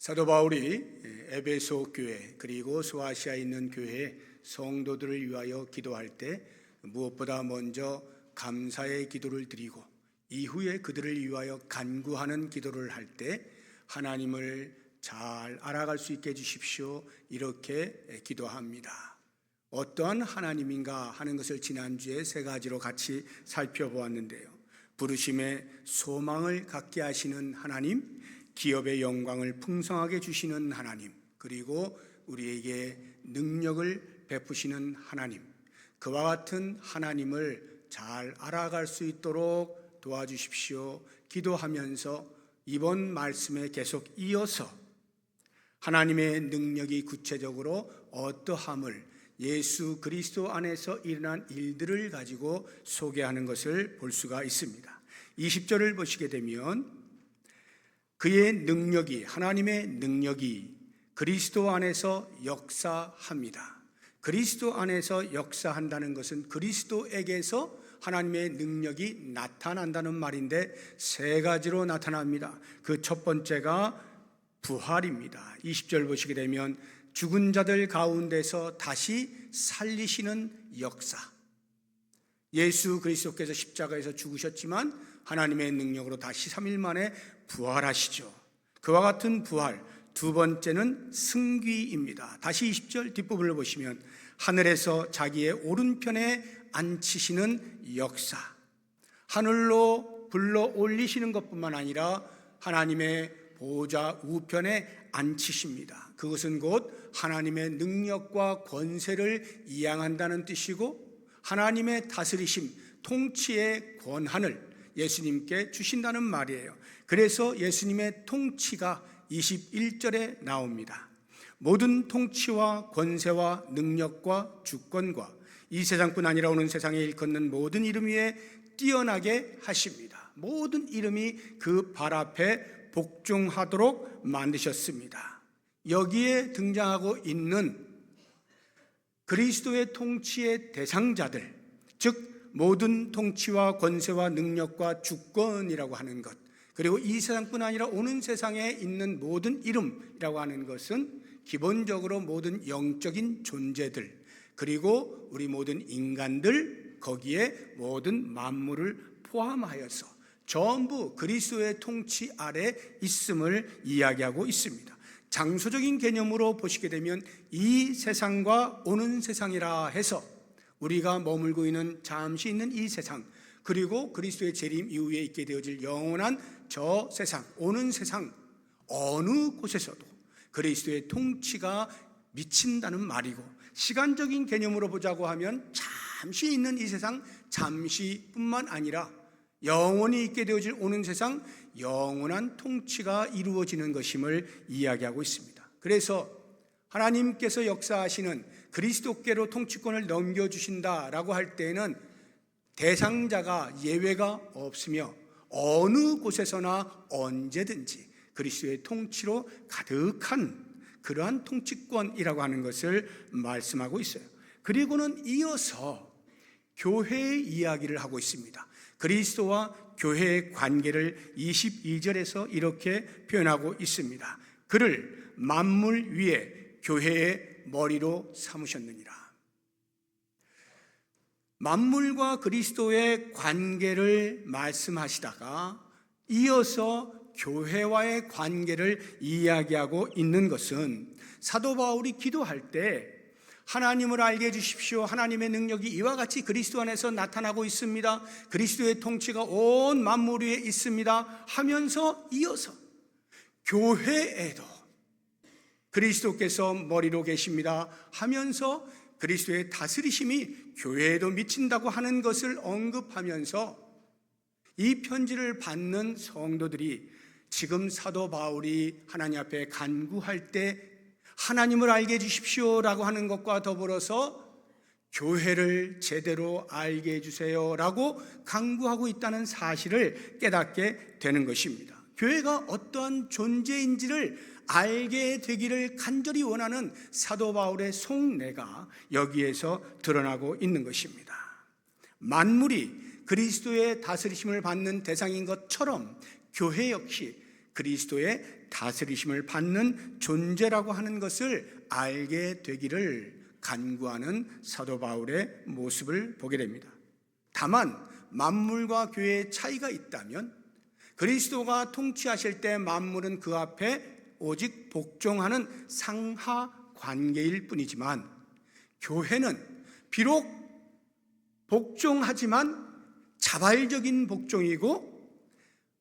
사도 바울이 에베소 교회 그리고 소아시아에 있는 교회 성도들을 위하여 기도할 때 무엇보다 먼저 감사의 기도를 드리고 이후에 그들을 위하여 간구하는 기도를 할 때 하나님을 잘 알아갈 수 있게 해주십시오, 이렇게 기도합니다. 어떠한 하나님인가 하는 것을 지난주에 세 가지로 같이 살펴보았는데요. 부르심의 소망을 갖게 하시는 하나님, 기업의 영광을 풍성하게 주시는 하나님, 그리고 우리에게 능력을 베푸시는 하나님, 그와 같은 하나님을 잘 알아갈 수 있도록 도와주십시오 기도하면서 이번 말씀에 계속 이어서 하나님의 능력이 구체적으로 어떠함을 예수 그리스도 안에서 일어난 일들을 가지고 소개하는 것을 볼 수가 있습니다. 20절을 보시게 되면 그의 능력이, 하나님의 능력이 그리스도 안에서 역사합니다. 그리스도 안에서 역사한다는 것은 그리스도에게서 하나님의 능력이 나타난다는 말인데 세 가지로 나타납니다. 그 첫 번째가 부활입니다. 20절 보시게 되면 죽은 자들 가운데서 다시 살리시는 역사. 예수 그리스도께서 십자가에서 죽으셨지만 하나님의 능력으로 다시 3일 만에 부활하시죠. 그와 같은 부활. 두 번째는 승귀입니다. 다시 20절 뒷부분을 보시면 하늘에서 자기의 오른편에 앉히시는 역사. 하늘로 불러 올리시는 것뿐만 아니라 하나님의 보좌 우편에 앉히십니다. 그것은 곧 하나님의 능력과 권세를 이양한다는 뜻이고 하나님의 다스리심, 통치의 권한을 예수님께 주신다는 말이에요. 그래서 예수님의 통치가 21절에 나옵니다. 모든 통치와 권세와 능력과 주권과 이 세상뿐 아니라 오는 세상에 일컫는 모든 이름 위에 뛰어나게 하십니다. 모든 이름이 그 발 앞에 복종하도록 만드셨습니다. 여기에 등장하고 있는 그리스도의 통치의 대상자들, 즉 모든 통치와 권세와 능력과 주권이라고 하는 것, 그리고 이 세상뿐 아니라 오는 세상에 있는 모든 이름이라고 하는 것은 기본적으로 모든 영적인 존재들, 그리고 우리 모든 인간들, 거기에 모든 만물을 포함하여서 전부 그리스도의 통치 아래 있음을 이야기하고 있습니다. 장소적인 개념으로 보시게 되면 이 세상과 오는 세상이라 해서 우리가 머물고 있는 잠시 있는 이 세상, 그리고 그리스도의 재림 이후에 있게 되어질 영원한 저 세상, 오는 세상 어느 곳에서도 그리스도의 통치가 미친다는 말이고, 시간적인 개념으로 보자고 하면 잠시 있는 이 세상 잠시뿐만 아니라 영원히 있게 되어질 오는 세상 영원한 통치가 이루어지는 것임을 이야기하고 있습니다. 그래서 하나님께서 역사하시는 그리스도께로 통치권을 넘겨주신다라고 할 때에는 대상자가 예외가 없으며 어느 곳에서나 언제든지 그리스도의 통치로 가득한 그러한 통치권이라고 하는 것을 말씀하고 있어요. 그리고는 이어서 교회의 이야기를 하고 있습니다. 그리스도와 교회의 관계를 22절에서 이렇게 표현하고 있습니다. 그를 만물 위에 교회의 머리로 삼으셨느니라. 만물과 그리스도의 관계를 말씀하시다가 이어서 교회와의 관계를 이야기하고 있는 것은 사도 바울이 기도할 때 하나님을 알게 해주십시오, 하나님의 능력이 이와 같이 그리스도 안에서 나타나고 있습니다, 그리스도의 통치가 온 만물 위에 있습니다 하면서 이어서 교회에도 그리스도께서 머리로 계십니다 하면서 그리스도의 다스리심이 교회에도 미친다고 하는 것을 언급하면서 이 편지를 받는 성도들이 지금 사도 바울이 하나님 앞에 간구할 때 하나님을 알게 해주십시오라고 하는 것과 더불어서 교회를 제대로 알게 해주세요라고 간구하고 있다는 사실을 깨닫게 되는 것입니다. 교회가 어떠한 존재인지를 알게 되기를 간절히 원하는 사도 바울의 속내가 여기에서 드러나고 있는 것입니다. 만물이 그리스도의 다스리심을 받는 대상인 것처럼 교회 역시 그리스도의 다스리심을 받는 존재라고 하는 것을 알게 되기를 간구하는 사도 바울의 모습을 보게 됩니다. 다만 만물과 교회의 차이가 있다면 그리스도가 통치하실 때 만물은 그 앞에 오직 복종하는 상하 관계일 뿐이지만 교회는 비록 복종하지만 자발적인 복종이고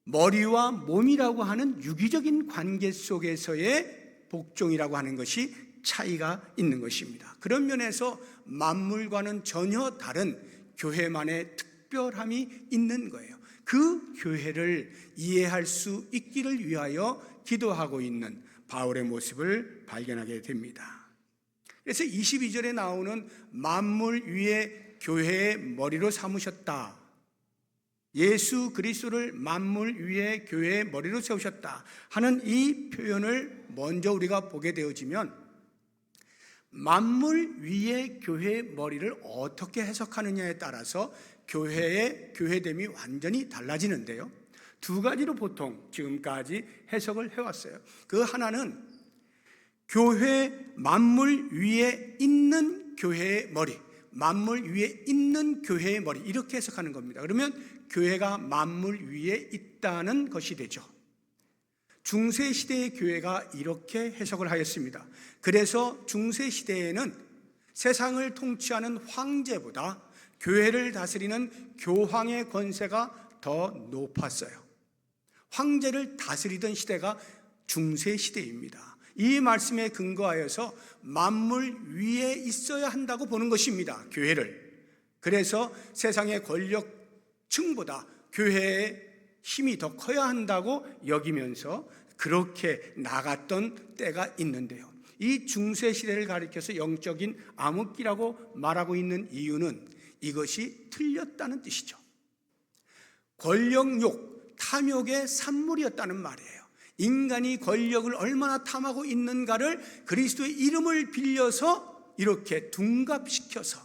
머리와 몸이라고 하는 유기적인 관계 속에서의 복종이라고 하는 것이 차이가 있는 것입니다. 그런 면에서 만물과는 전혀 다른 교회만의 특별함이 있는 거예요. 그 교회를 이해할 수 있기를 위하여 기도하고 있는 바울의 모습을 발견하게 됩니다. 그래서 22절에 나오는 만물 위에 교회의 머리로 삼으셨다, 예수 그리스도를 만물 위에 교회의 머리로 세우셨다 하는 이 표현을 먼저 우리가 보게 되어지면 만물 위에 교회의 머리를 어떻게 해석하느냐에 따라서 교회의 교회됨이 완전히 달라지는데요, 두 가지로 보통 지금까지 해석을 해왔어요. 그 하나는 교회 만물 위에 있는 교회의 머리, 만물 위에 있는 교회의 머리, 이렇게 해석하는 겁니다. 그러면 교회가 만물 위에 있다는 것이 되죠. 중세시대의 교회가 이렇게 해석을 하였습니다. 그래서 중세시대에는 세상을 통치하는 황제보다 교회를 다스리는 교황의 권세가 더 높았어요. 황제를 다스리던 시대가 중세시대입니다. 이 말씀에 근거하여서 만물 위에 있어야 한다고 보는 것입니다, 교회를. 그래서 세상의 권력층보다 교회의 힘이 더 커야 한다고 여기면서 그렇게 나갔던 때가 있는데요, 이 중세시대를 가리켜서 영적인 암흑기라고 말하고 있는 이유는 이것이 틀렸다는 뜻이죠. 권력욕, 탐욕의 산물이었다는 말이에요. 인간이 권력을 얼마나 탐하고 있는가를 그리스도의 이름을 빌려서 이렇게 둔갑시켜서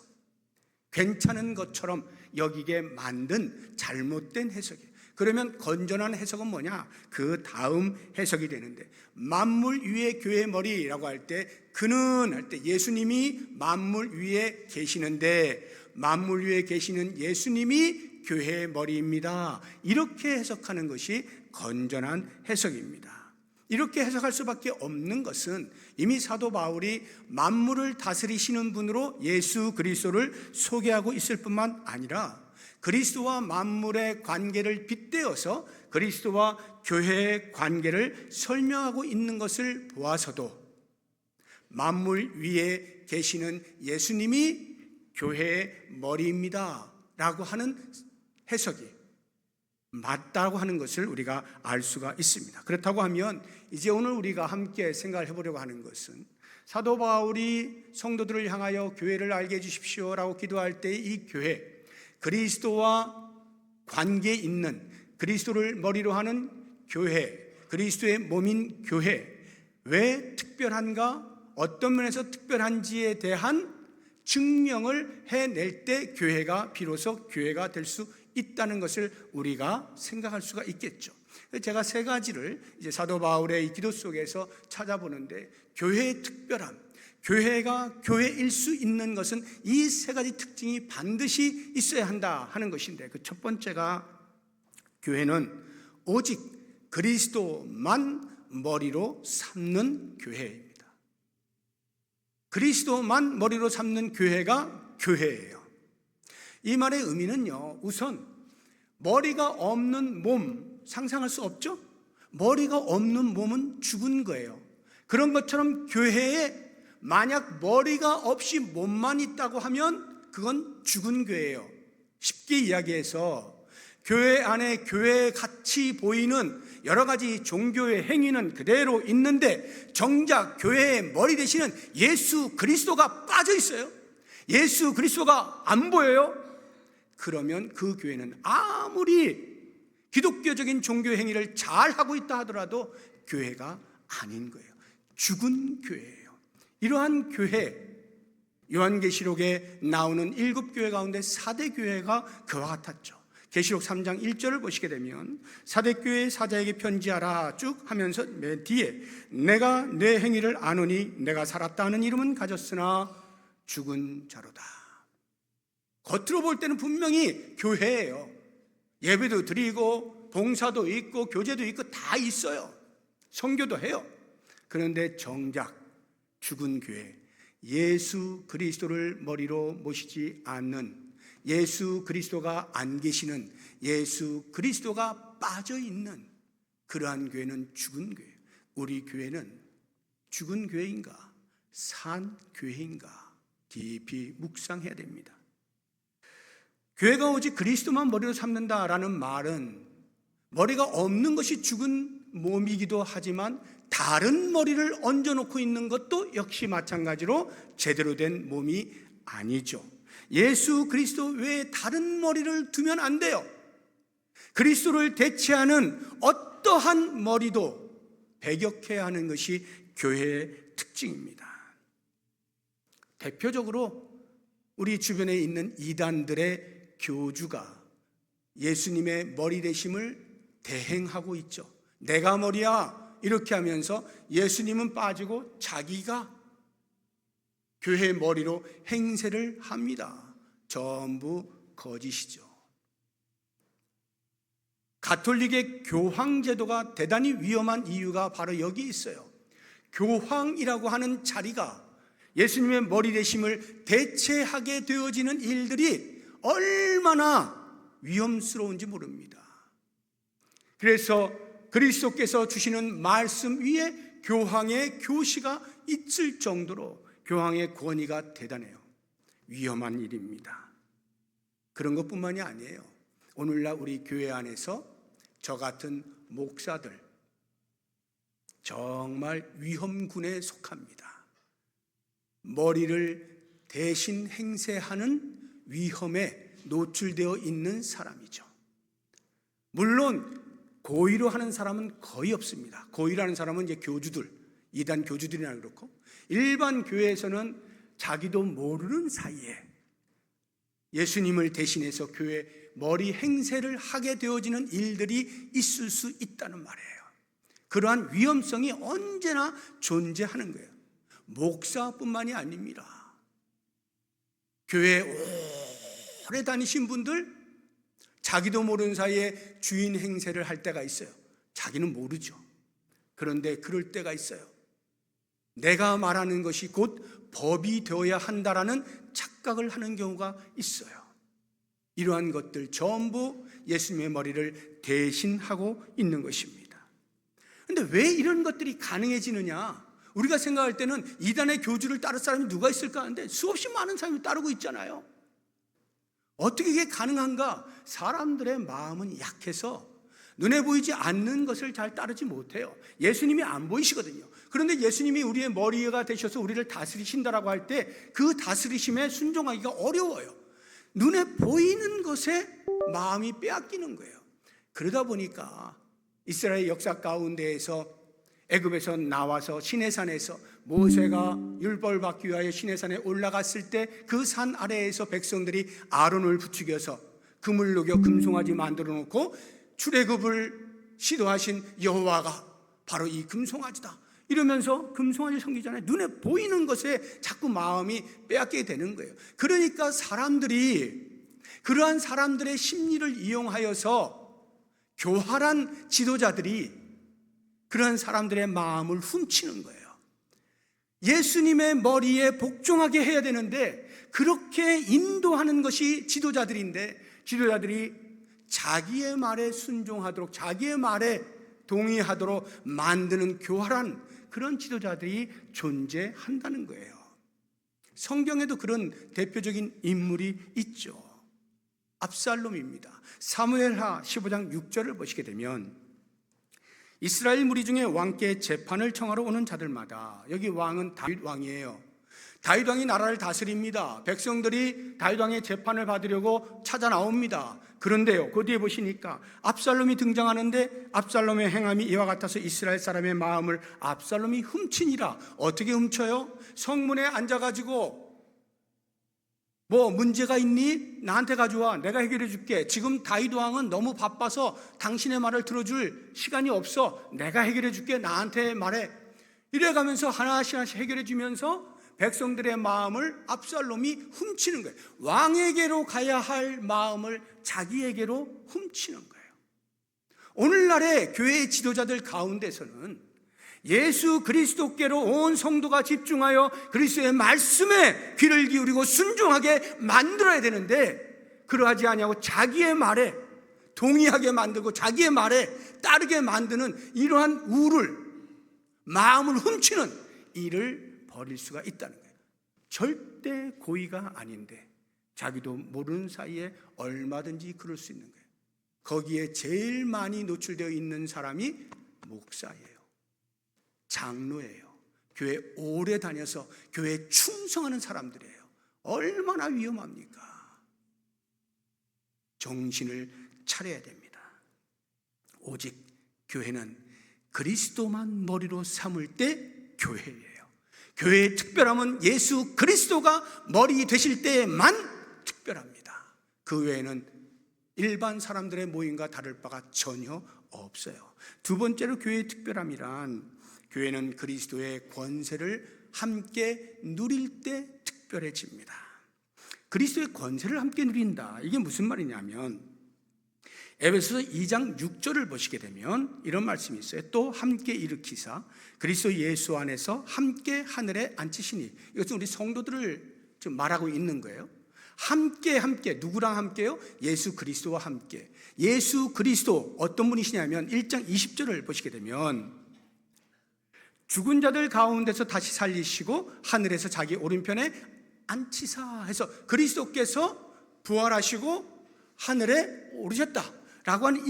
괜찮은 것처럼 여기게 만든 잘못된 해석이에요. 그러면 건전한 해석은 뭐냐? 그 다음 해석이 되는데, 만물 위에 교회의 머리라고 할 때 그는 할 때 예수님이 만물 위에 계시는데 만물 위에 계시는 예수님이 교회의 머리입니다, 이렇게 해석하는 것이 건전한 해석입니다. 이렇게 해석할 수밖에 없는 것은 이미 사도 바울이 만물을 다스리시는 분으로 예수 그리스도를 소개하고 있을 뿐만 아니라 그리스도와 만물의 관계를 빗대어서 그리스도와 교회의 관계를 설명하고 있는 것을 보아서도 만물 위에 계시는 예수님이 교회의 머리입니다 라고 하는 해석이 맞다고 하는 것을 우리가 알 수가 있습니다. 그렇다고 하면 이제 오늘 우리가 함께 생각을 해보려고 하는 것은 사도 바울이 성도들을 향하여 교회를 알게 해주십시오 라고 기도할 때 이 교회, 그리스도와 관계 있는, 그리스도를 머리로 하는 교회, 그리스도의 몸인 교회, 왜 특별한가? 어떤 면에서 특별한지에 대한 증명을 해낼 때 교회가 비로소 교회가 될 수 있다는 것을 우리가 생각할 수가 있겠죠. 제가 세 가지를 이제 사도 바울의 이 기도 속에서 찾아보는데, 교회의 특별함, 교회가 교회일 수 있는 것은 이 세 가지 특징이 반드시 있어야 한다 하는 것인데, 그 첫 번째가 교회는 오직 그리스도만 머리로 삼는 교회입니다. 그리스도만 머리로 삼는 교회가 교회예요. 이 말의 의미는요, 우선 머리가 없는 몸 상상할 수 없죠? 머리가 없는 몸은 죽은 거예요. 그런 것처럼 교회에 만약 머리가 없이 몸만 있다고 하면 그건 죽은 교회예요. 쉽게 이야기해서 교회 안에 교회에 같이 보이는 여러 가지 종교의 행위는 그대로 있는데 정작 교회의 머리 되시는 예수 그리스도가 빠져 있어요. 예수 그리스도가 안 보여요. 그러면 그 교회는 아무리 기독교적인 종교 행위를 잘 하고 있다 하더라도 교회가 아닌 거예요. 죽은 교회예요. 이러한 교회, 요한계시록에 나오는 7교회 가운데 4대 교회가 그와 같았죠. 계시록 3장 1절을 보시게 되면 사대교회 사자에게 편지하라 쭉 하면서 맨 뒤에 내가 내 행위를 아노니 내가 살았다 하는 이름은 가졌으나 죽은 자로다. 겉으로 볼 때는 분명히 교회예요. 예배도 드리고 봉사도 있고 교제도 있고 다 있어요. 선교도 해요. 그런데 정작 죽은 교회, 예수 그리스도를 머리로 모시지 않는, 예수 그리스도가 안 계시는, 예수 그리스도가 빠져 있는 그러한 교회는 죽은 교회. 우리 교회는 죽은 교회인가 산 교회인가 깊이 묵상해야 됩니다. 교회가 오직 그리스도만 머리로 삼는다라는 말은 머리가 없는 것이 죽은 몸이기도 하지만 다른 머리를 얹어놓고 있는 것도 역시 마찬가지로 제대로 된 몸이 아니죠. 예수 그리스도 외에 다른 머리를 두면 안 돼요. 그리스도를 대체하는 어떠한 머리도 배격해야 하는 것이 교회의 특징입니다. 대표적으로 우리 주변에 있는 이단들의 교주가 예수님의 머리 되심을 대행하고 있죠. 내가 머리야 이렇게 하면서 예수님은 빠지고 자기가 교회의 머리로 행세를 합니다. 전부 거짓이죠. 가톨릭의 교황 제도가 대단히 위험한 이유가 바로 여기 있어요. 교황이라고 하는 자리가 예수님의 머리 되심을 대체하게 되어지는 일들이 얼마나 위험스러운지 모릅니다. 그래서 그리스도께서 주시는 말씀 위에 교황의 교시가 있을 정도로 교황의 권위가 대단해요. 위험한 일입니다. 그런 것뿐만이 아니에요. 오늘날 우리 교회 안에서 저 같은 목사들 정말 위험군에 속합니다. 머리를 대신 행세하는 위험에 노출되어 있는 사람이죠. 물론 고의로 하는 사람은 거의 없습니다. 고의로 하는 사람은 이제 교주들, 이단 교주들이나 그렇고, 일반 교회에서는 자기도 모르는 사이에 예수님을 대신해서 교회 머리 행세를 하게 되어지는 일들이 있을 수 있다는 말이에요. 그러한 위험성이 언제나 존재하는 거예요. 목사뿐만이 아닙니다. 교회에 오래 다니신 분들 자기도 모르는 사이에 주인 행세를 할 때가 있어요. 자기는 모르죠. 그런데 그럴 때가 있어요. 내가 말하는 것이 곧 법이 되어야 한다라는 착각을 하는 경우가 있어요. 이러한 것들 전부 예수님의 머리를 대신하고 있는 것입니다. 그런데 왜 이런 것들이 가능해지느냐? 우리가 생각할 때는 이단의 교주를 따를 사람이 누가 있을까 하는데 수없이 많은 사람이 따르고 있잖아요. 어떻게 이게 가능한가? 사람들의 마음은 약해서 눈에 보이지 않는 것을 잘 따르지 못해요. 예수님이 안 보이시거든요. 그런데 예수님이 우리의 머리가 되셔서 우리를 다스리신다라고 할 때 그 다스리심에 순종하기가 어려워요. 눈에 보이는 것에 마음이 빼앗기는 거예요. 그러다 보니까 이스라엘 역사 가운데에서 애굽에서 나와서 시내산에서 모세가 율법을 받기 위하여 시내산에 올라갔을 때 그 산 아래에서 백성들이 아론을 부추겨서 금을 녹여 금송아지 만들어 놓고 출애굽을 시도하신 여호와가 바로 이 금송아지다 이러면서 금송아지 섬기잖아요. 눈에 보이는 것에 자꾸 마음이 빼앗기게 되는 거예요. 그러니까 사람들이 그러한 사람들의 심리를 이용하여서 교활한 지도자들이 그런 사람들의 마음을 훔치는 거예요. 예수님의 머리에 복종하게 해야 되는데 그렇게 인도하는 것이 지도자들인데 지도자들이 자기의 말에 순종하도록 자기의 말에 동의하도록 만드는 교활한 그런 지도자들이 존재한다는 거예요. 성경에도 그런 대표적인 인물이 있죠. 압살롬입니다. 사무엘하 15장 6절을 보시게 되면 이스라엘 무리 중에 왕께 재판을 청하러 오는 자들마다, 여기 왕은 다윗 왕이에요. 다윗 왕이 나라를 다스립니다. 백성들이 다윗 왕의 재판을 받으려고 찾아 나옵니다. 그런데요, 그 뒤에 보시니까 압살롬이 등장하는데 압살롬의 행함이 이와 같아서 이스라엘 사람의 마음을 압살롬이 훔치니라. 어떻게 훔쳐요? 성문에 앉아가지고 뭐 문제가 있니? 나한테 가져와. 내가 해결해 줄게. 지금 다윗 왕은 너무 바빠서 당신의 말을 들어줄 시간이 없어. 내가 해결해 줄게. 나한테 말해. 이래가면서 하나씩 해결해 주면서 백성들의 마음을 압살롬이 훔치는 거예요. 왕에게로 가야 할 마음을 자기에게로 훔치는 거예요. 오늘날의 교회의 지도자들 가운데서는 예수 그리스도께로 온 성도가 집중하여 그리스도의 말씀에 귀를 기울이고 순종하게 만들어야 되는데, 그러하지 아니하고 자기의 말에 동의하게 만들고 자기의 말에 따르게 만드는 이러한 우를, 마음을 훔치는 일을 벌일 수가 있다는 거예요. 절대 고의가 아닌데 자기도 모르는 사이에 얼마든지 그럴 수 있는 거예요. 거기에 제일 많이 노출되어 있는 사람이 목사예요. 장로예요. 교회 오래 다녀서 교회에 충성하는 사람들이에요. 얼마나 위험합니까? 정신을 차려야 됩니다. 오직 교회는 그리스도만 머리로 삼을 때 교회예요. 교회의 특별함은 예수 그리스도가 머리 되실 때만 특별합니다. 그 외에는 일반 사람들의 모임과 다를 바가 전혀 없어요. 두 번째로 교회의 특별함이란, 교회는 그리스도의 권세를 함께 누릴 때 특별해집니다. 그리스도의 권세를 함께 누린다. 이게 무슨 말이냐면 에베소서 2장 6절을 보시게 되면 이런 말씀이 있어요. 또 함께 일으키사 그리스도 예수 안에서 함께 하늘에 앉히시니. 이것은 우리 성도들을 지금 말하고 있는 거예요. 함께 누구랑 함께요? 예수 그리스도와 함께. 예수 그리스도 어떤 분이시냐면 1장 20절을 보시게 되면 죽은 자들 가운데서 다시 살리시고 하늘에서 자기 오른편에 앉히사 해서 그리스도께서 부활하시고 하늘에 오르셨다라고 하는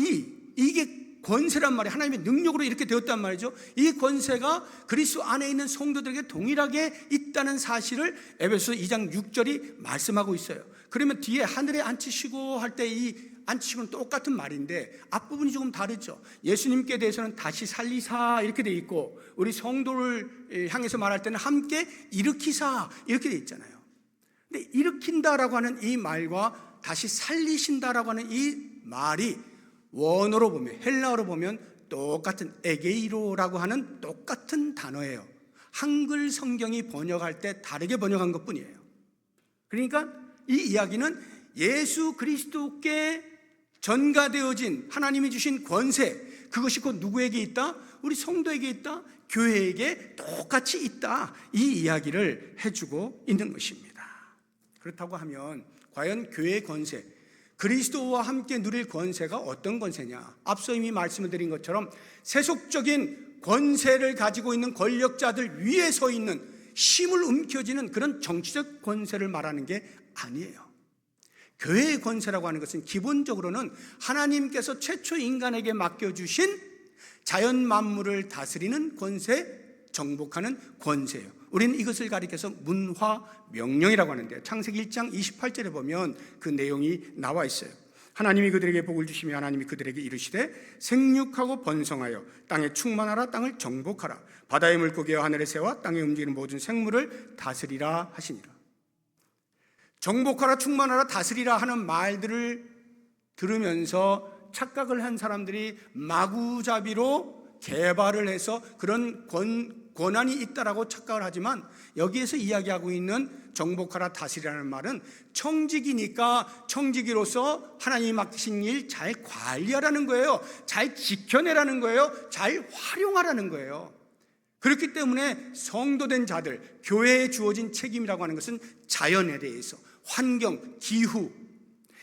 이게 권세란 말이에요. 하나님의 능력으로 이렇게 되었단 말이죠. 이 권세가 그리스도 안에 있는 성도들에게 동일하게 있다는 사실을 에베소서 2장 6절이 말씀하고 있어요. 그러면 뒤에 하늘에 앉히시고 할 때 이 앉히시고는 똑같은 말인데 앞부분이 조금 다르죠. 예수님께 대해서는 다시 살리사 이렇게 돼 있고, 우리 성도를 향해서 말할 때는 함께 일으키사 이렇게 돼 있잖아요. 근데 일으킨다라고 하는 이 말과 다시 살리신다라고 하는 이 말이 원어로 보면, 헬라어로 보면 똑같은 에게이로라고 하는 똑같은 단어예요. 한글 성경이 번역할 때 다르게 번역한 것뿐이에요. 그러니까 이 이야기는 예수 그리스도께 전가되어진 하나님이 주신 권세, 그것이 곧 누구에게 있다? 우리 성도에게 있다? 교회에게 똑같이 있다. 이 이야기를 해주고 있는 것입니다. 그렇다고 하면 과연 교회의 권세, 그리스도와 함께 누릴 권세가 어떤 권세냐? 앞서 이미 말씀을 드린 것처럼 세속적인 권세를 가지고 있는 권력자들 위에 서 있는 힘을 움켜쥐는 그런 정치적 권세를 말하는 게 아니에요. 교회의 권세라고 하는 것은 기본적으로는 하나님께서 최초 인간에게 맡겨주신 자연 만물을 다스리는 권세, 정복하는 권세예요. 우리는 이것을 가리켜서 문화 명령이라고 하는데 창세기 1장 28절에 보면 그 내용이 나와 있어요. 하나님이 그들에게 복을 주시며 하나님이 그들에게 이르시되 생육하고 번성하여 땅에 충만하라, 땅을 정복하라, 바다의 물고기와 하늘의 새와 땅에 움직이는 모든 생물을 다스리라 하시니라. 정복하라, 충만하라, 다스리라 하는 말들을 들으면서 착각을 한 사람들이 마구잡이로 개발을 해서 그런 권한이 있다라고 착각을 하지만, 여기에서 이야기하고 있는 정복하라, 다스리라는 말은 청지기니까 청지기로서 하나님이 맡기신 일 잘 관리하라는 거예요. 잘 지켜내라는 거예요. 잘 활용하라는 거예요. 그렇기 때문에 성도된 자들, 교회에 주어진 책임이라고 하는 것은 자연에 대해서, 환경, 기후,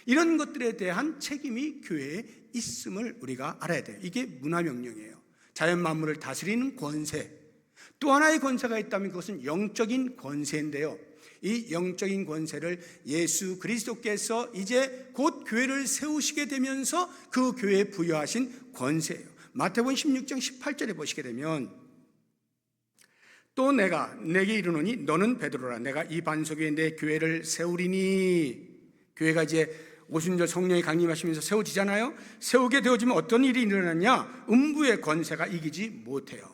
이런 것들에 대한 책임이 교회에 있음을 우리가 알아야 돼요. 이게 문화명령이에요. 자연 만물을 다스리는 권세. 또 하나의 권세가 있다면 그것은 영적인 권세인데요, 이 영적인 권세를 예수 그리스도께서 이제 곧 교회를 세우시게 되면서 그 교회에 부여하신 권세예요. 마태복음 16장 18절에 보시게 되면 또 내가 내게 이르노니 너는 베드로라, 내가 이 반석에 내 교회를 세우리니. 교회가 이제 오순절 성령이 강림하시면서 세워지잖아요. 세우게 되어지면 어떤 일이 일어나냐? 음부의 권세가 이기지 못해요.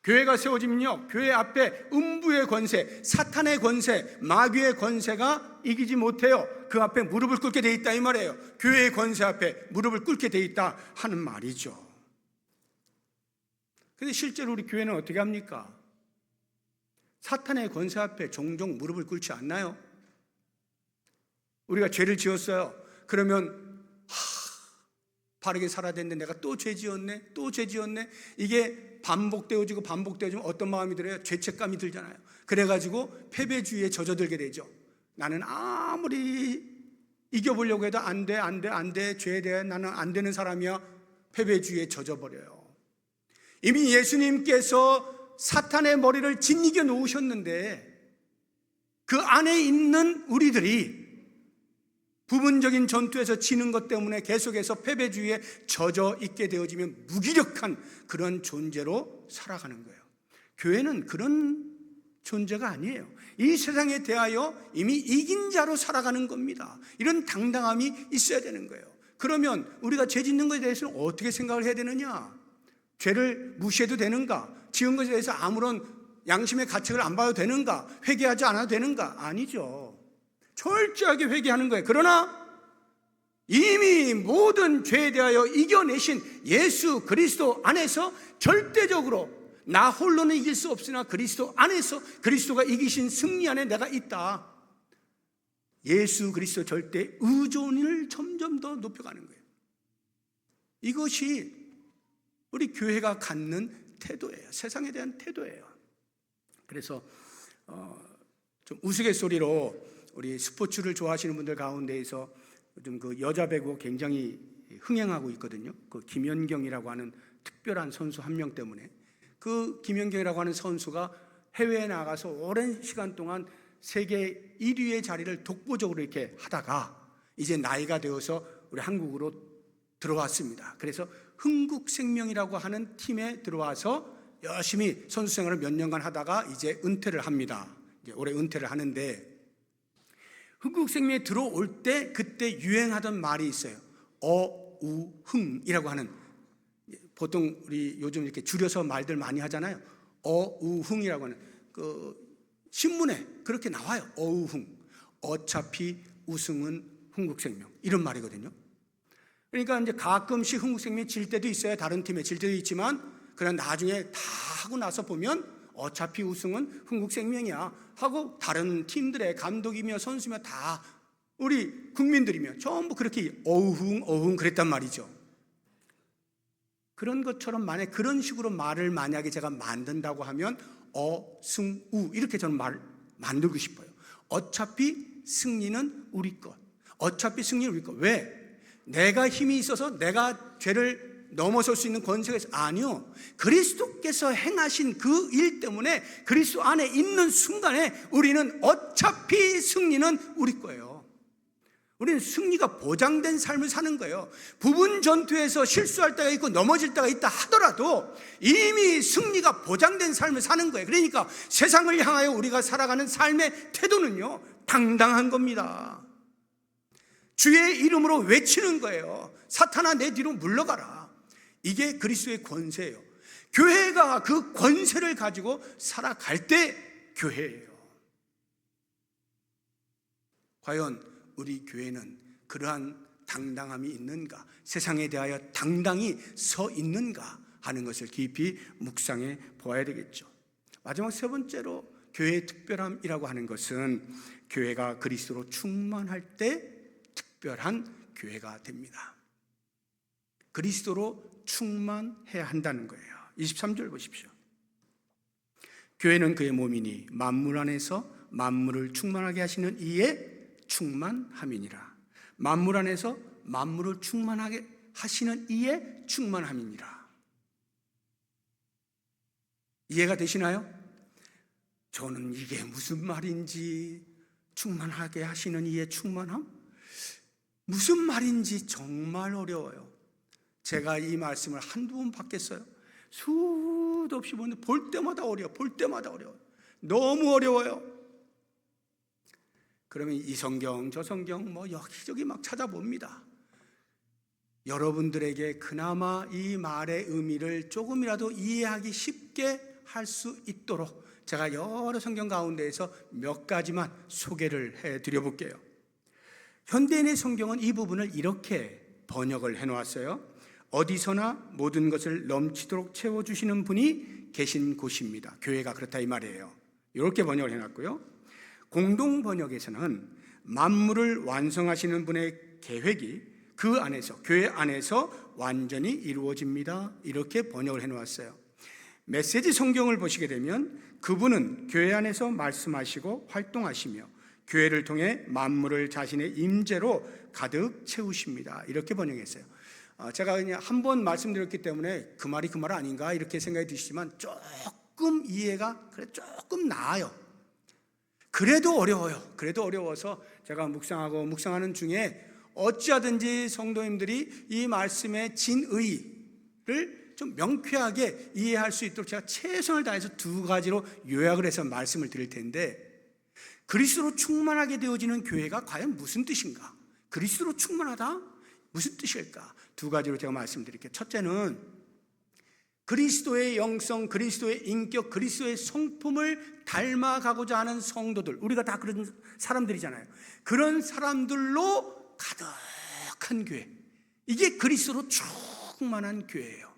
교회가 세워지면요, 교회 앞에 음부의 권세, 사탄의 권세, 마귀의 권세가 이기지 못해요. 그 앞에 무릎을 꿇게 돼 있다 이 말이에요. 교회의 권세 앞에 무릎을 꿇게 돼 있다 하는 말이죠. 근데 실제로 우리 교회는 어떻게 합니까? 사탄의 권세 앞에 종종 무릎을 꿇지 않나요? 우리가 죄를 지었어요. 그러면 바르게 살아야 되는데 내가 또 죄 지었네, 또 죄 지었네. 이게 반복되어지고 반복되어지면 어떤 마음이 들어요? 죄책감이 들잖아요. 그래가지고 패배주의에 젖어들게 되죠. 나는 아무리 이겨보려고 해도 안 돼. 죄에 대해 나는 안 되는 사람이야. 패배주의에 젖어버려요. 이미 예수님께서 사탄의 머리를 짓이겨 놓으셨는데 그 안에 있는 우리들이 부분적인 전투에서 지는 것 때문에 계속해서 패배주의에 젖어 있게 되어지면 무기력한 그런 존재로 살아가는 거예요. 교회는 그런 존재가 아니에요. 이 세상에 대하여 이미 이긴 자로 살아가는 겁니다. 이런 당당함이 있어야 되는 거예요. 그러면 우리가 죄 짓는 것에 대해서는 어떻게 생각을 해야 되느냐? 죄를 무시해도 되는가? 지은 것에 대해서 아무런 양심의 가책을 안 봐도 되는가? 회개하지 않아도 되는가? 아니죠. 철저하게 회개하는 거예요. 그러나 이미 모든 죄에 대하여 이겨내신 예수 그리스도 안에서 절대적으로 나 홀로는 이길 수 없으나 그리스도 안에서 그리스도가 이기신 승리 안에 내가 있다. 예수 그리스도 절대 의존을 점점 더 높여가는 거예요. 이것이 우리 교회가 갖는 태도예요. 세상에 대한 태도예요. 그래서 좀 우스갯소리로 우리 스포츠를 좋아하시는 분들 가운데에서 요즘 그 여자 배구 굉장히 흥행하고 있거든요. 그 김연경이라고 하는 특별한 선수 한 명 때문에 그 김연경이라고 하는 선수가 해외에 나가서 오랜 시간 동안 세계 1위의 자리를 독보적으로 이렇게 하다가 이제 나이가 되어서 우리 한국으로 들어왔습니다. 그래서 흥국생명이라고 하는 팀에 들어와서 열심히 선수 생활을 몇 년간 하다가 이제 은퇴를 합니다. 이제 올해 은퇴를 하는데 흥국생명에 들어올 때 그때 유행하던 말이 있어요. 어우흥이라고 하는, 보통 우리 요즘 이렇게 줄여서 말들 많이 하잖아요. 어우흥이라고 하는 그 신문에 그렇게 나와요. 어우흥. 어차피 우승은 흥국생명 이런 말이거든요. 그러니까 이제 가끔씩 흥국생명이 질 때도 있어요. 다른 팀에 질 때도 있지만 그냥 나중에 다 하고 나서 보면 어차피 우승은 흥국생명이야 하고 다른 팀들의 감독이며 선수며 다 우리 국민들이며 전부 그렇게 어흥 그랬단 말이죠. 그런 것처럼 만약 그런 식으로 말을 만약에 제가 만든다고 하면 어승우 이렇게 저는 말 만들고 싶어요. 어차피 승리는 우리 것. 어차피 승리는 우리 것. 왜? 내가 힘이 있어서 내가 죄를 넘어설 수 있는 권세가 있어요? 아니요. 그리스도께서 행하신 그 일 때문에 그리스도 안에 있는 순간에 우리는 어차피 승리는 우리 거예요. 우리는 승리가 보장된 삶을 사는 거예요. 부분 전투에서 실수할 때가 있고 넘어질 때가 있다 하더라도 이미 승리가 보장된 삶을 사는 거예요. 그러니까 세상을 향하여 우리가 살아가는 삶의 태도는요, 당당한 겁니다. 주의 이름으로 외치는 거예요. 사탄아 내 뒤로 물러가라. 이게 그리스도의 권세예요. 교회가 그 권세를 가지고 살아갈 때 교회예요. 과연 우리 교회는 그러한 당당함이 있는가? 세상에 대하여 당당히 서 있는가 하는 것을 깊이 묵상해 보아야 되겠죠. 마지막 세 번째로 교회의 특별함이라고 하는 것은 교회가 그리스도로 충만할 때 특별한 교회가 됩니다. 그리스도로 충만해야 한다는 거예요. 23절 보십시오. 교회는 그의 몸이니 만물 안에서 만물을 충만하게 하시는 이에 충만함이니라. 만물 안에서 만물을 충만하게 하시는 이에 충만함이니라. 이해가 되시나요? 저는 이게 무슨 말인지, 충만하게 하시는 이에 충만함? 무슨 말인지 정말 어려워요. 제가 이 말씀을 한두 번 받겠어요? 수도 없이 보는데 볼 때마다 어려워. 볼 때마다 어려워요. 너무 어려워요. 그러면 이 성경 저 성경 뭐 여기저기 막 찾아봅니다. 여러분들에게 그나마 이 말의 의미를 조금이라도 이해하기 쉽게 할 수 있도록 제가 여러 성경 가운데에서 몇 가지만 소개를 해드려 볼게요. 현대인의 성경은 이 부분을 이렇게 번역을 해놓았어요. 어디서나 모든 것을 넘치도록 채워주시는 분이 계신 곳입니다. 교회가 그렇다 이 말이에요. 이렇게 번역을 해놨고요. 공동 번역에서는 만물을 완성하시는 분의 계획이 그 안에서, 교회 안에서 완전히 이루어집니다. 이렇게 번역을 해놓았어요. 메시지 성경을 보시게 되면 그분은 교회 안에서 말씀하시고 활동하시며 교회를 통해 만물을 자신의 임재로 가득 채우십니다. 이렇게 번역했어요. 제가 그냥 한 번 말씀드렸기 때문에 그 말이 그 말 아닌가 이렇게 생각이 드시지만 조금 이해가 조금 나아요. 그래도 어려워요. 그래도 어려워서 제가 묵상하는 중에 어찌하든지 성도님들이 이 말씀의 진의를 좀 명쾌하게 이해할 수 있도록 제가 최선을 다해서 두 가지로 요약을 해서 말씀을 드릴 텐데, 그리스도로 충만하게 되어지는 교회가 과연 무슨 뜻인가? 그리스도로 충만하다? 무슨 뜻일까? 두 가지로 제가 말씀드릴게요. 첫째는 그리스도의 영성, 그리스도의 인격, 그리스도의 성품을 닮아가고자 하는 성도들, 우리가 다 그런 사람들이잖아요. 그런 사람들로 가득한 교회, 이게 그리스도로 충만한 교회예요.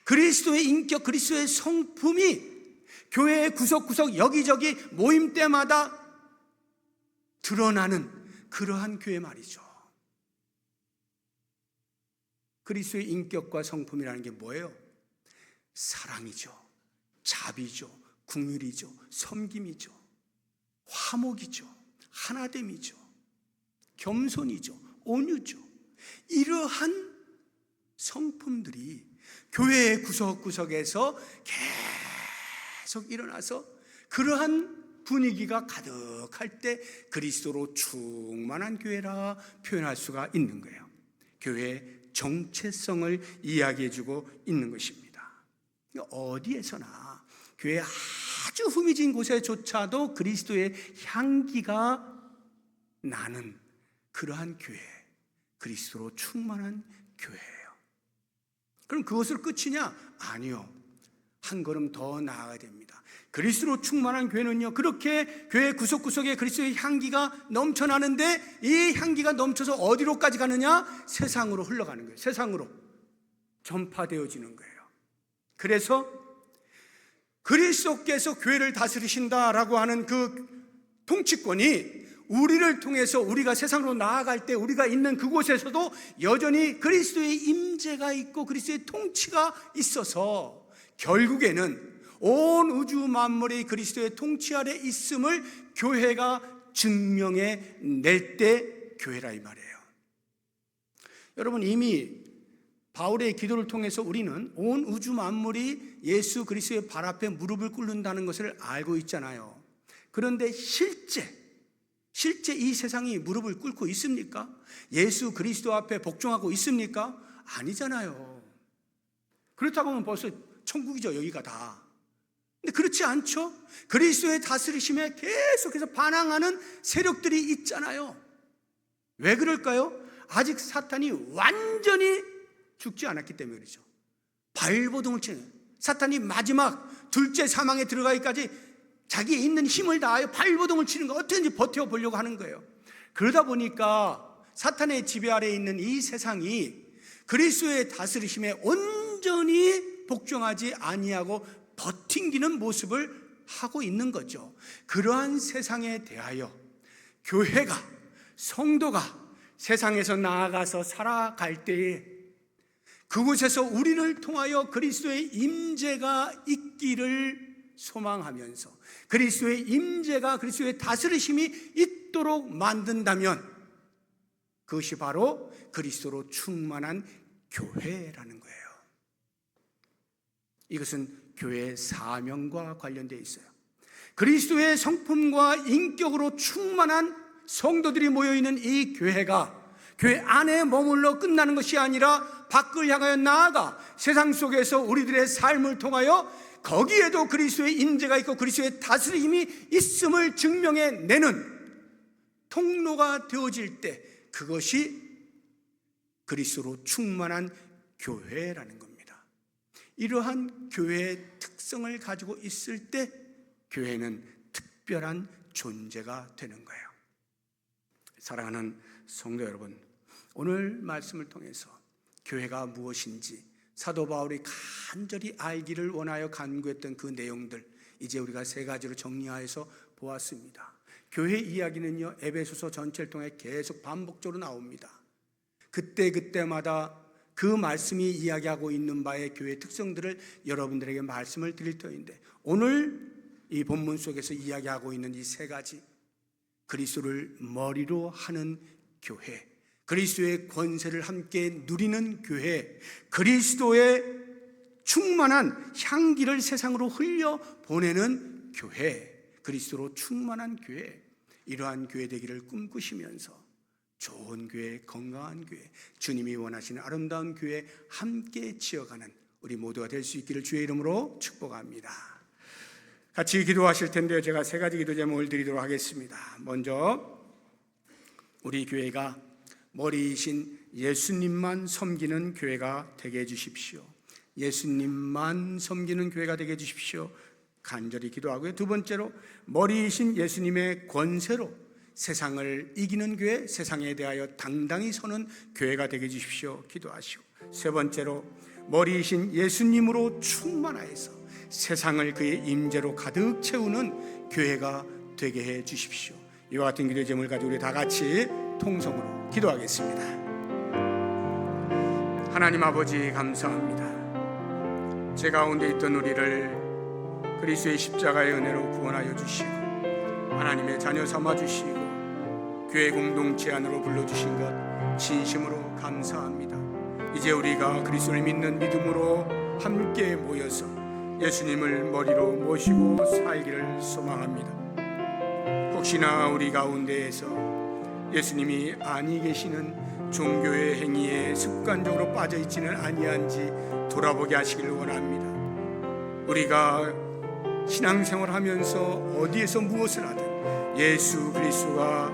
그리스도의 인격, 그리스도의 성품이 교회의 구석구석 여기저기 모임 때마다 드러나는 그러한 교회 말이죠. 그리스도의 인격과 성품이라는 게 뭐예요? 사랑이죠, 자비죠, 긍휼이죠, 섬김이죠, 화목이죠, 하나됨이죠, 겸손이죠, 온유죠. 이러한 성품들이 교회의 구석구석에서 계속 일어나서 그러한 분위기가 가득할 때 그리스도로 충만한 교회라 표현할 수가 있는 거예요. 교회의 정체성을 이야기해주고 있는 것입니다. 어디에서나 교회 아주 후미진 곳에조차도 그리스도의 향기가 나는 그러한 교회, 그리스도로 충만한 교회예요. 그럼 그것으로 끝이냐? 아니요. 한 걸음 더 나아가야 됩니다. 그리스도로 충만한 교회는요, 그렇게 교회 구석구석에 그리스도의 향기가 넘쳐나는데 이 향기가 넘쳐서 어디로까지 가느냐? 세상으로 흘러가는 거예요. 세상으로 전파되어지는 거예요. 그래서 그리스도께서 교회를 다스리신다라고 하는 그 통치권이 우리를 통해서 우리가 세상으로 나아갈 때 우리가 있는 그곳에서도 여전히 그리스도의 임재가 있고 그리스도의 통치가 있어서 결국에는 온 우주 만물이 그리스도의 통치 아래 있음을 교회가 증명해 낼 때 교회라 이 말이에요. 여러분, 이미 바울의 기도를 통해서 우리는 온 우주 만물이 예수 그리스도의 발 앞에 무릎을 꿇는다는 것을 알고 있잖아요. 그런데 실제 이 세상이 무릎을 꿇고 있습니까? 예수 그리스도 앞에 복종하고 있습니까? 아니잖아요. 그렇다고 하면 벌써 천국이죠, 여기가 다. 근데 그렇지 않죠? 그리스도의 다스리심에 계속해서 반항하는 세력들이 있잖아요. 왜 그럴까요? 아직 사탄이 완전히 죽지 않았기 때문이죠. 발버둥을 치는, 사탄이 마지막 둘째 사망에 들어가기까지 자기의 있는 힘을 다하여 발버둥을 치는 거 어떻게든지 버텨보려고 하는 거예요. 그러다 보니까 사탄의 지배 아래에 있는 이 세상이 그리스도의 다스리심에 온전히 복종하지 아니하고 버팅기는 모습을 하고 있는 거죠. 그러한 세상에 대하여 교회가, 성도가 세상에서 나아가서 살아갈 때에 그곳에서 우리를 통하여 그리스도의 임재가 있기를 소망하면서 그리스도의 임재가, 그리스도의 다스리심이 있도록 만든다면 그것이 바로 그리스도로 충만한 교회라는 거예요. 이것은 교회의 사명과 관련되어 있어요. 그리스도의 성품과 인격으로 충만한 성도들이 모여있는 이 교회가 교회 안에 머물러 끝나는 것이 아니라 밖을 향하여 나아가 세상 속에서 우리들의 삶을 통하여 거기에도 그리스도의 임재가 있고 그리스도의 다스림이 있음을 증명해 내는 통로가 되어질 때 그것이 그리스도로 충만한 교회라는 겁니다. 이러한 교회의 특성을 가지고 있을 때 교회는 특별한 존재가 되는 거예요. 사랑하는 성도 여러분, 오늘 말씀을 통해서 교회가 무엇인지 사도 바울이 간절히 알기를 원하여 간구했던 그 내용들, 이제 우리가 세 가지로 정리하여서 보았습니다. 교회 이야기는요, 에베소서 전체를 통해 계속 반복적으로 나옵니다. 그때마다 그 말씀이 이야기하고 있는 바의 교회의 특성들을 여러분들에게 말씀을 드릴 터인데, 오늘 이 본문 속에서 이야기하고 있는 이 세 가지, 그리스도를 머리로 하는 교회, 그리스도의 권세를 함께 누리는 교회, 그리스도의 충만한 향기를 세상으로 흘려 보내는 교회, 그리스도로 충만한 교회, 이러한 교회 되기를 꿈꾸시면서 좋은 교회, 건강한 교회, 주님이 원하시는 아름다운 교회 함께 지어가는 우리 모두가 될 수 있기를 주의 이름으로 축복합니다. 같이 기도하실 텐데요, 제가 세 가지 기도 제목을 드리도록 하겠습니다. 먼저 우리 교회가 머리이신 예수님만 섬기는 교회가 되게 해주십시오. 예수님만 섬기는 교회가 되게 해주십시오. 간절히 기도하고요. 두 번째로 머리이신 예수님의 권세로 세상을 이기는 교회, 세상에 대하여 당당히 서는 교회가 되게 해주십시오. 기도하시고, 세 번째로 머리이신 예수님으로 충만하여서 세상을 그의 임재로 가득 채우는 교회가 되게 해 주십시오. 이와 같은 기도의 제목을 가지고 우리 다 같이 통성으로 기도하겠습니다. 하나님 아버지, 감사합니다. 제 가운데 있던 우리를 그리스도의 십자가의 은혜로 구원하여 주시고 하나님의 자녀 삼아 주시고 교회 공동체 안으로 불러주신 것 진심으로 감사합니다. 이제 우리가 그리스도를 믿는 믿음으로 함께 모여서 예수님을 머리로 모시고 살기를 소망합니다. 혹시나 우리 가운데에서 예수님이 아니 계시는 종교의 행위에 습관적으로 빠져있지는 아니한지 돌아보게 하시기를 원합니다. 우리가 신앙생활하면서 어디에서 무엇을 하든 예수 그리스도가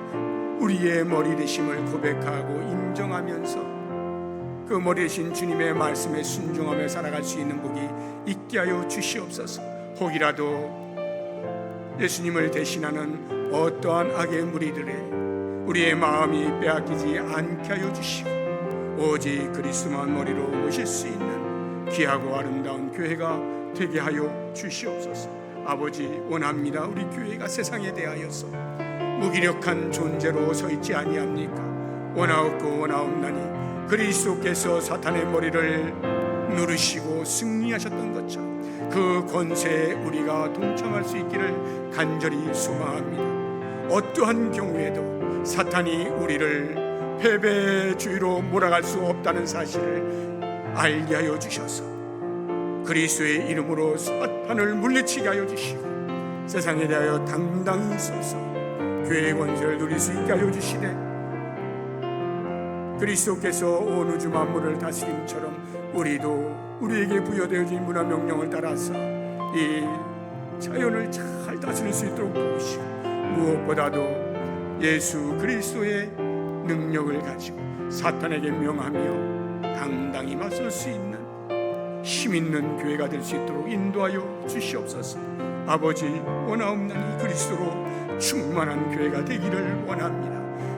우리의 머리 되심을 고백하고 인정하면서 그 머리 되신 주님의 말씀에 순종하며 살아갈 수 있는 복이 있게 하여 주시옵소서. 혹이라도 예수님을 대신하는 어떠한 악의 무리들의 우리의 마음이 빼앗기지 않게 하여 주시고 오직 그리스도만 머리로 모실 수 있는 귀하고 아름다운 교회가 되게 하여 주시옵소서. 아버지, 원합니다. 우리 교회가 세상에 대하여서 무기력한 존재로 서 있지 아니합니까? 원하옵고 원하옵나니 그리스도께서 사탄의 머리를 누르시고 승리하셨던 것처럼 그 권세에 우리가 동참할 수 있기를 간절히 소망합니다. 어떠한 경우에도 사탄이 우리를 패배의 주위로 몰아갈 수 없다는 사실을 알게 하여 주셔서 그리스도의 이름으로 사탄을 물리치게 하여 주시고 세상에 대하여 당당히 서서 교회의 권세를 누릴 수 있게 하여 주시되 그리스도께서 온 우주 만물을 다스림처럼 우리도 우리에게 부여되어진 문화 명령을 따라서 이 자연을 잘 다스릴 수 있도록 도우시고 무엇보다도 예수 그리스도의 능력을 가지고 사탄에게 명하며 당당히 맞설 수 있는 힘 있는 교회가 될 수 있도록 인도하여 주시옵소서. 아버지, 원하옵나니 그리스도로 충만한 교회가 되기를 원합니다.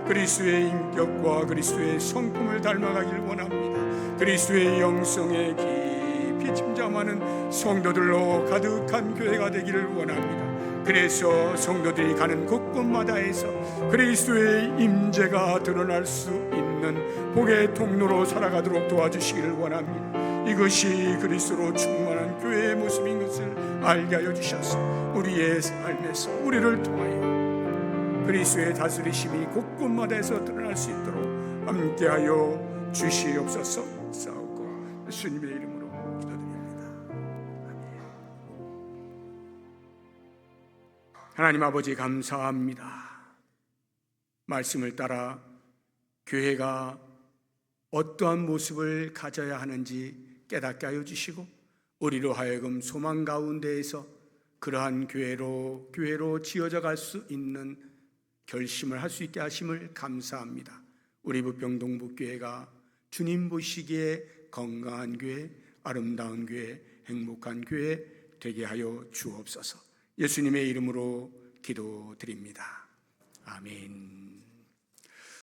그리스도의 인격과 그리스도의 성품을 닮아가길 원합니다. 그리스도의 영성에 깊이 침잠하는 성도들로 가득한 교회가 되기를 원합니다. 그래서 성도들이 가는 곳곳마다에서 그리스도의 임재가 드러날 수 있는 복의 통로로 살아가도록 도와주시기를 원합니다. 이것이 그리스도로 충만한 교회의 모습인 것을 알게 하여 주셔서 우리의 삶에서 우리를 통하여 그리스도의 다스리심이 곳곳마다에서 드러날 수 있도록 함께하여 주시옵소서. 싸우고 주님의 이름으로 기도드립니다. 아멘. 하나님 아버지, 감사합니다. 말씀을 따라 교회가 어떠한 모습을 가져야 하는지 깨닫게 하여 주시고 우리로 하여금 소망 가운데에서 그러한 교회로 지어져 갈 수 있는 결심을 할 수 있게 하심을 감사합니다. 우리 부평동북교회가 주님 보시기에 건강한 교회, 아름다운 교회, 행복한 교회 되게 하여 주옵소서. 예수님의 이름으로 기도드립니다. 아멘.